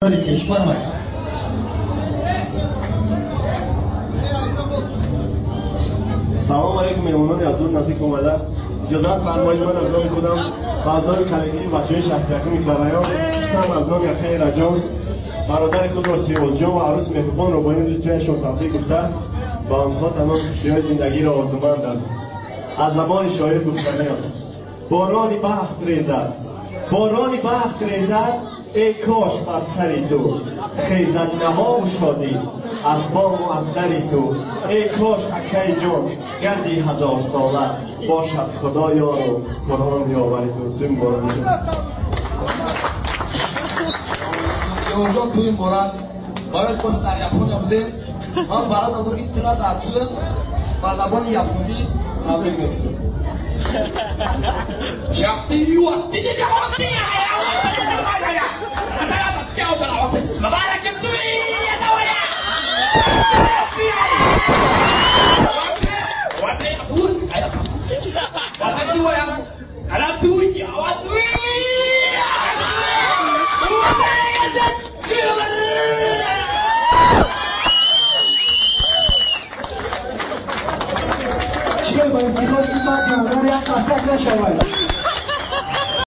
کشور سلام علیکم مهمانان از دور نزدیک اومده. اجازه فرمایید من از نام خودم و از نام کلگی بچه‌های 61 کلابیان سم از نام خیر جان برادر خود را سیوز جان و عروس مهربان رو با این روز جایشان تبریک گفته و آنها تمام خوشی‌های زندگی را آرزومندند. از زبان شاعر گفتنیان: بارانی بخت ریزد، بارانی بخت ریزد، ای کاش بر سری تو خیزد نما و شادی از بام و از دری تو. ای کاش اکای جان گردی 1000 ساله باشد خدا یار و قرآن یاوری تو. این بارانی شما جان تو این باران باید کنه در یپونیا بوده. من برات از اون اطلاع در طول با زبان یپونی تبریک میگم. شاقتی و دیگه جوانی مبارك الدنيا دولة چه با انتخاب این بعد یا رای قصد نشود